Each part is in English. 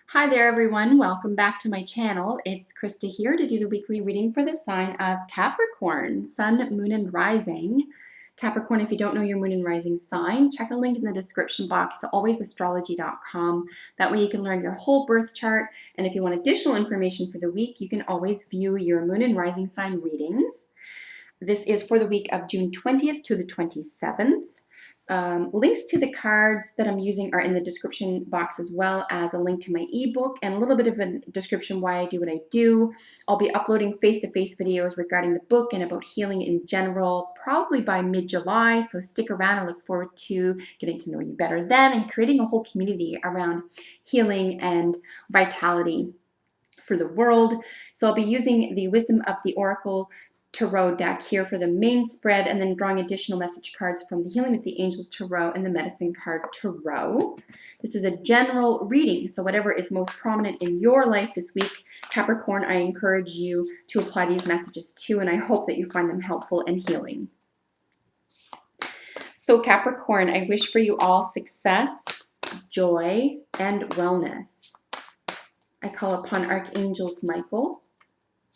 Hi there everyone, welcome back to my channel. It's Krista here to do the weekly reading for the sign of Capricorn, Sun, Moon, and Rising. Capricorn, if you don't know your Moon and Rising sign, check a link in the description box to alwaysastrology.com. That way you can learn your whole birth chart, and if you want additional information for the week, you can always view your Moon and Rising sign readings. This is for the week of June 20th to the 27th. Links to the cards that I'm using are in the description box, as well as a link to my ebook and a little bit of a description why I do what I do. I'll be uploading face-to-face videos regarding the book and about healing in general, probably by mid-July, so stick around. I look forward to getting to know you better then and creating a whole community around healing and vitality for the world. So I'll be using the Wisdom of the Oracle Tarot deck here for the main spread, and then drawing additional message cards from the Healing with the Angels Tarot and the Medicine Card Tarot. This is a general reading, so whatever is most prominent in your life this week, Capricorn, I encourage you to apply these messages to, and I hope that you find them helpful and healing. So Capricorn, I wish for you all success, joy, and wellness. I call upon Archangels Michael,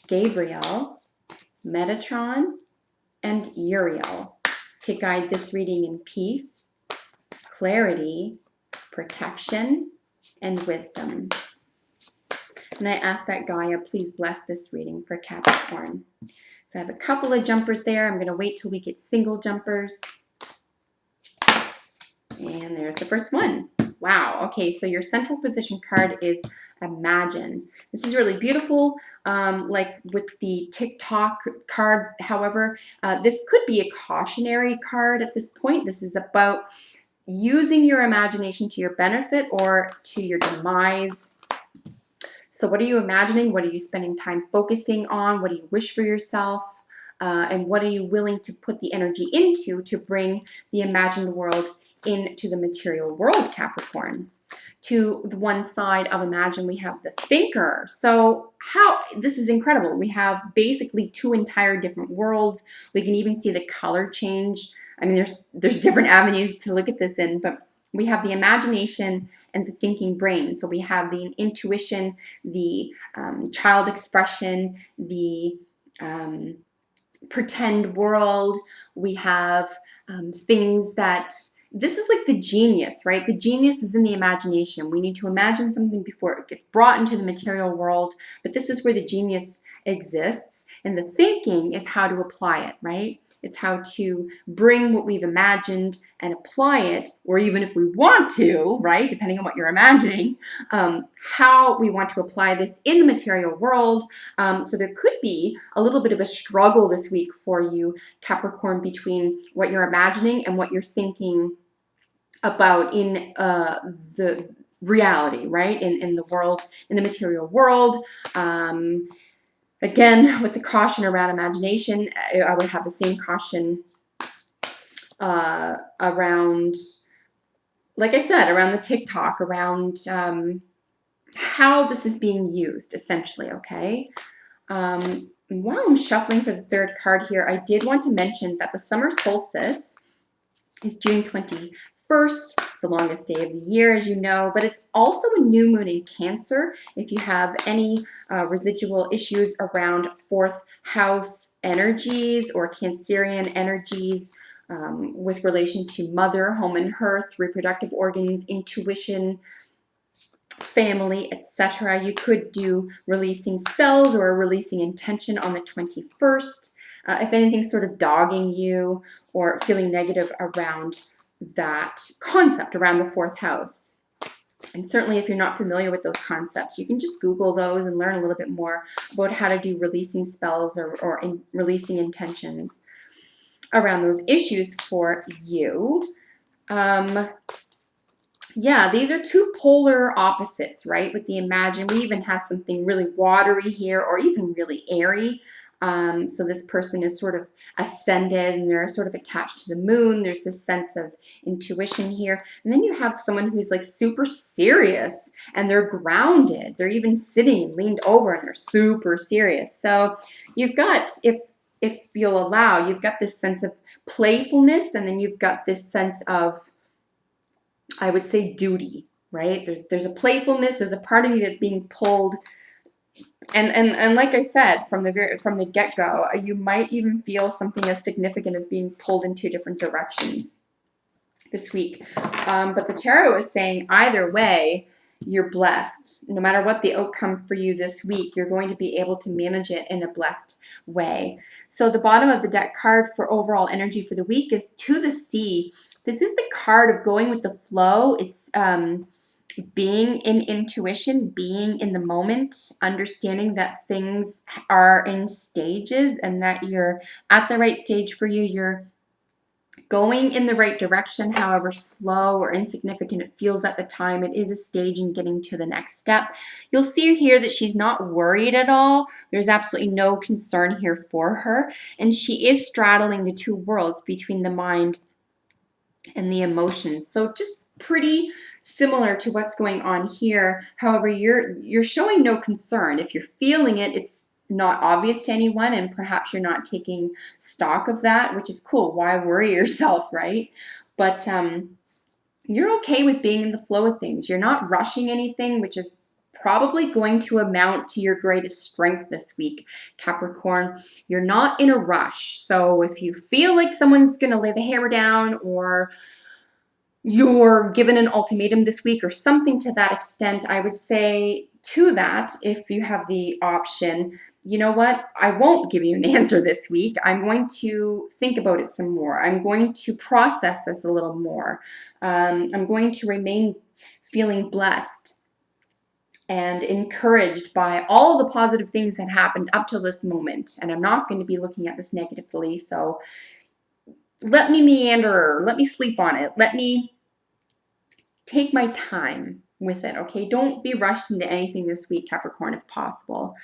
Gabriel, Metatron, and Uriel to guide this reading in peace, clarity, protection, and wisdom. And I ask that Gaia please bless this reading for Capricorn. So I have a couple of jumpers there. I'm going to wait till we get single jumpers. And there's the first one. Wow. Okay, so your central position card is Imagine. This is really beautiful, like with the TikTok card. However, this could be a cautionary card at this point. This is about using your imagination to your benefit or to your demise. So what are you imagining? What are you spending time focusing on? What do you wish for yourself? And what are you willing to put the energy into to bring the imagined world into the material world, Capricorn? To the one side of Imagine, we have the Thinker. So this is incredible. We have basically two entire different worlds. We can even see the color change. I mean, there's different avenues to look at this in, but we have the imagination and the thinking brain. So we have the intuition, the child expression, the pretend world. We have things that, this is like the genius, right? The genius is in the imagination. We need to imagine something before it gets brought into the material world, but this is where the genius exists. And the thinking is how to apply it, right? It's how to bring what we've imagined and apply it, or even if we want to, right, depending on what you're imagining, how we want to apply this in the material world. So there could be a little bit of a struggle this week for you, Capricorn, between what you're imagining and what you're thinking about in the reality, right, in the world, in the material world. Again, with the caution around imagination, I would have the same caution around, like I said, around the TikTok, around how this is being used, essentially, okay? While I'm shuffling for the third card here, I did want to mention that the summer solstice is June 21st. It's the longest day of the year, as you know, but it's also a new moon in Cancer. If you have any residual issues around fourth house energies or Cancerian energies with relation to mother, home and hearth, reproductive organs, intuition, family, etc., you could do releasing spells or a releasing intention on the 21st. If anything's sort of dogging you or feeling negative around that concept, around the fourth house. And certainly if you're not familiar with those concepts, you can just Google those and learn a little bit more about how to do releasing spells or releasing intentions around those issues for you. Yeah, these are two polar opposites, right? With the Imagine, we even have something really watery here or even really airy. So this person is sort of ascended and they're sort of attached to the moon. There's this sense of intuition here. And then you have someone who's like super serious and they're grounded. They're even sitting and leaned over and they're super serious. So you've got, if you'll allow, you've got this sense of playfulness, and then you've got this sense of, I would say, duty, right? There's a playfulness, there's a part of you that's being pulled. And like I said, from the get-go, you might even feel something as significant as being pulled in two different directions this week. But the tarot is saying either way, you're blessed. No matter what the outcome for you this week, you're going to be able to manage it in a blessed way. So the bottom of the deck card for overall energy for the week is to the sea. This is the card of going with the flow. It's being in intuition, being in the moment, understanding that things are in stages and that you're at the right stage for you. You're going in the right direction, however slow or insignificant it feels at the time. It is a stage in getting to the next step. You'll see here that she's not worried at all. There's absolutely no concern here for her. And she is straddling the two worlds between the mind and the emotions. So just pretty similar to what's going on here. However, you're showing no concern. If you're feeling it, it's not obvious to anyone, and perhaps you're not taking stock of that, which is cool. Why worry yourself, right? But you're okay with being in the flow of things. You're not rushing anything, which is probably going to amount to your greatest strength this week, Capricorn. You're not in a rush. So if you feel like someone's going to lay the hammer down, or you're given an ultimatum this week or something to that extent, I would say to that, if you have the option, you know what, I won't give you an answer this week. I'm going to think about it some more. I'm going to process this a little more. I'm going to remain feeling blessed and encouraged by all the positive things that happened up till this moment. And I'm not going to be looking at this negatively. So let me meander, let me sleep on it. Let me take my time with it, okay? Don't be rushed into anything this week, Capricorn, if possible.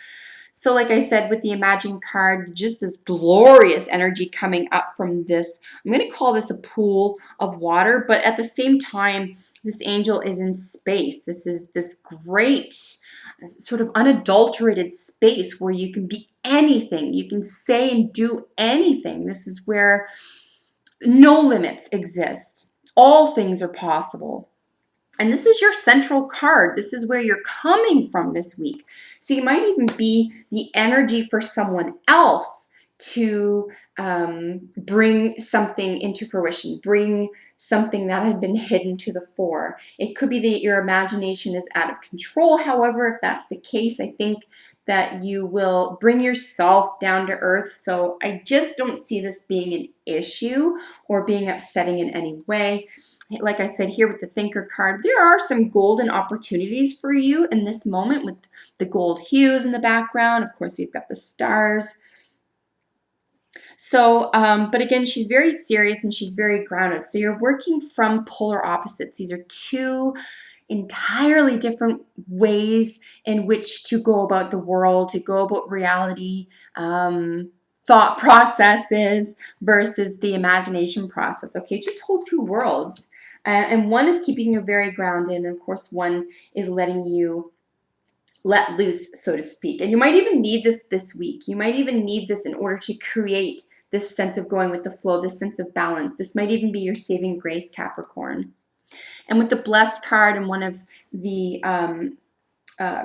So like I said, with the Imagine card, just this glorious energy coming up from this, I'm going to call this a pool of water, but at the same time, this angel is in space. This is this great sort of unadulterated space where you can be anything. You can say and do anything. This is where no limits exist. All things are possible. And this is your central card. This is where you're coming from this week. So you might even be the energy for someone else to bring something into fruition, bring something that had been hidden to the fore. It could be that your imagination is out of control. However, if that's the case, I think that you will bring yourself down to earth. So I just don't see this being an issue or being upsetting in any way. Like I said here with the Thinker card, there are some golden opportunities for you in this moment with the gold hues in the background. Of course, we've got the stars. So, but again, she's very serious and she's very grounded. So you're working from polar opposites. These are two entirely different ways in which to go about the world, to go about reality, thought processes versus the imagination process. Okay, just hold two worlds. And one is keeping you very grounded, and of course, one is letting you let loose, so to speak. And you might even need this week. You might even need this in order to create this sense of going with the flow, this sense of balance. This might even be your saving grace, Capricorn. And with the Blessed card and one of the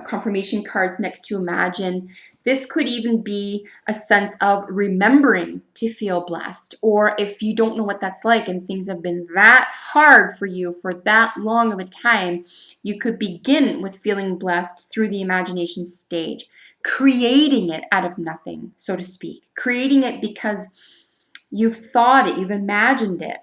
confirmation cards next to Imagine, this could even be a sense of remembering to feel blessed. Or if you don't know what that's like and things have been that hard for you for that long of a time, you could begin with feeling blessed through the imagination stage, creating it out of nothing, so to speak, creating it because you've thought it, you've imagined it,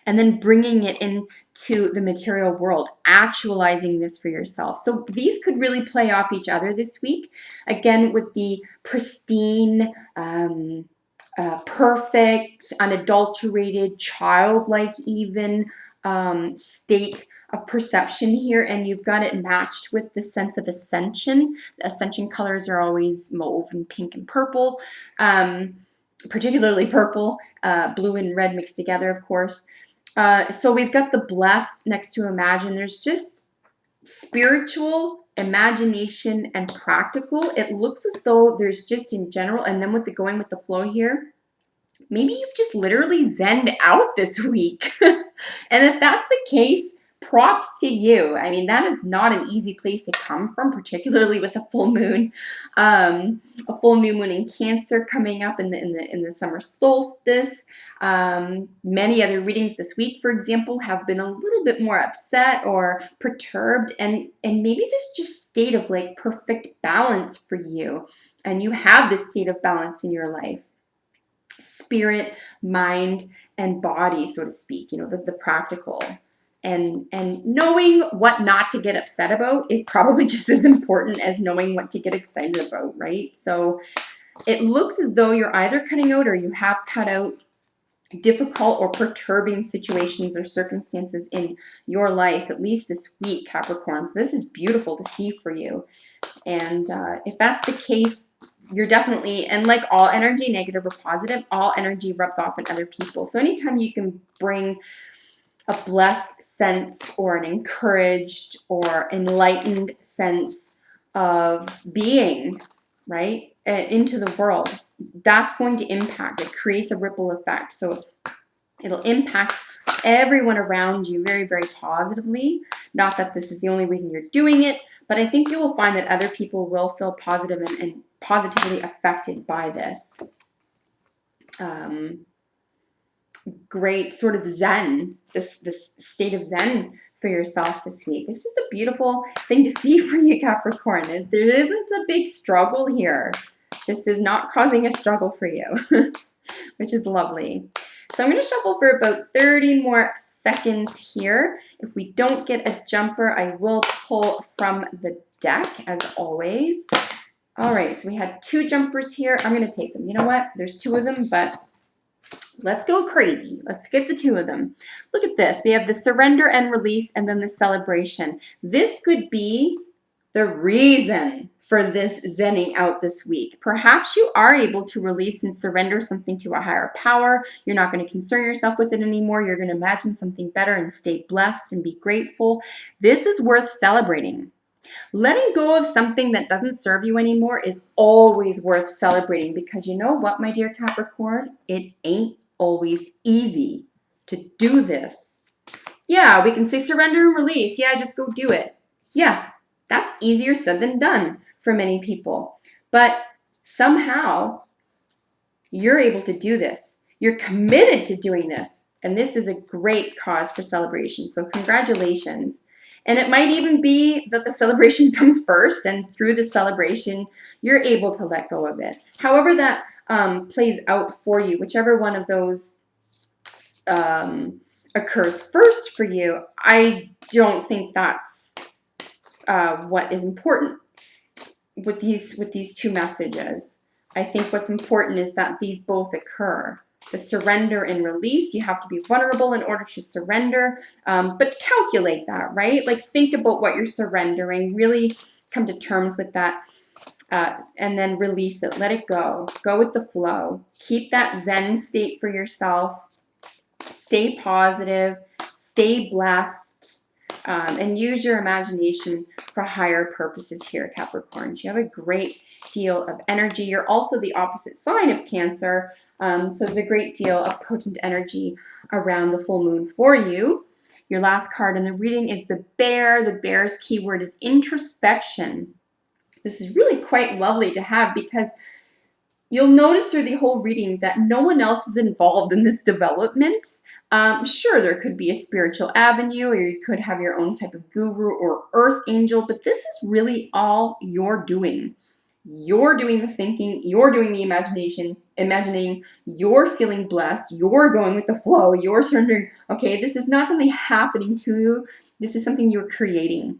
and then bringing it into the material world, actualizing this for yourself. So these could really play off each other this week. Again, with the pristine, perfect, unadulterated, childlike even state of perception here, and you've got it matched with the sense of ascension. The ascension colors are always mauve and pink and purple, particularly purple, blue and red mixed together, of course. So we've got the Blessed next to Imagine. There's just spiritual, imagination, and practical. It looks as though there's just in general, and then with the going with the flow here, maybe you've just literally zenned out this week. And if that's the case, props to you. I mean, that is not an easy place to come from, particularly with a full moon. A full new moon in Cancer coming up in the summer solstice. Many other readings this week, for example, have been a little bit more upset or perturbed, and maybe this just state of like perfect balance for you, and you have this state of balance in your life. Spirit, mind, and body, so to speak, you know, the practical. And knowing what not to get upset about is probably just as important as knowing what to get excited about, right? So it looks as though you're either cutting out or you have cut out difficult or perturbing situations or circumstances in your life, at least this week, Capricorn. So this is beautiful to see for you. And if that's the case, you're definitely, and like all energy, negative or positive, all energy rubs off on other people. So anytime you can bring a blessed sense or an encouraged or enlightened sense of being, right, into the world, that's going to impact. It creates a ripple effect. So it'll impact everyone around you very, very positively. Not that this is the only reason you're doing it, but I think you will find that other people will feel positive and positively affected by this. Great sort of zen, this state of zen for yourself this week. It's just a beautiful thing to see for you, Capricorn. There isn't a big struggle here. This is not causing a struggle for you, which is lovely. So I'm going to shuffle for about 30 more seconds here. If we don't get a jumper, I will pull from the deck as always. All right, so we had 2 jumpers here. I'm going to take them. You know what? There's 2 of them, but let's go crazy. Let's get the 2 of them. Look at this. We have the surrender and release and then the celebration. This could be the reason for this zenning out this week. Perhaps you are able to release and surrender something to a higher power. You're not going to concern yourself with it anymore. You're going to imagine something better and stay blessed and be grateful. This is worth celebrating. Letting go of something that doesn't serve you anymore is always worth celebrating, because you know what, my dear Capricorn? It ain't always easy to do this. Yeah, we can say surrender and release. Yeah, just go do it. Yeah, that's easier said than done for many people. But somehow you're able to do this. You're committed to doing this. And this is a great cause for celebration. So congratulations. And it might even be that the celebration comes first, and through the celebration, you're able to let go of it. However that plays out for you, whichever one of those occurs first for you, I don't think that's what is important with these 2 messages. I think what's important is that these both occur. The surrender and release, you have to be vulnerable in order to surrender, but calculate that, right? Like think about what you're surrendering, really come to terms with that, and then release it, let it go. Go with the flow. Keep that zen state for yourself. Stay positive, stay blessed, and use your imagination for higher purposes here, Capricorns. You have a great deal of energy. You're also the opposite sign of Cancer, so there's a great deal of potent energy around the full moon for you. Your last card in the reading is the bear. The bear's keyword is introspection. This is really quite lovely to have, because you'll notice through the whole reading that no one else is involved in this development. Sure, there could be a spiritual avenue, or you could have your own type of guru or earth angel, but this is really all you're doing. You're doing the thinking, you're doing the imagining, you're feeling blessed, you're going with the flow, you're surrendering. Okay, this is not something happening to you. This is something you're creating.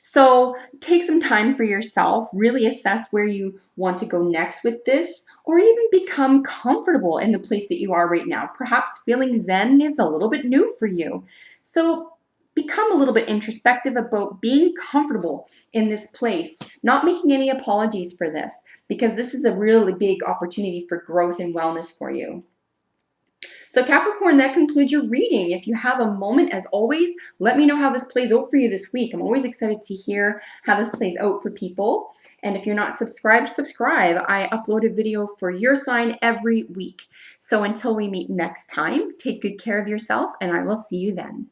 So take some time for yourself, really assess where you want to go next with this, or even become comfortable in the place that you are right now. Perhaps feeling zen is a little bit new for you. So become a little bit introspective about being comfortable in this place, not making any apologies for this, because this is a really big opportunity for growth and wellness for you. So Capricorn, that concludes your reading. If you have a moment, as always, let me know how this plays out for you this week. I'm always excited to hear how this plays out for people. And if you're not subscribed, subscribe. I upload a video for your sign every week. So until we meet next time, take good care of yourself, and I will see you then.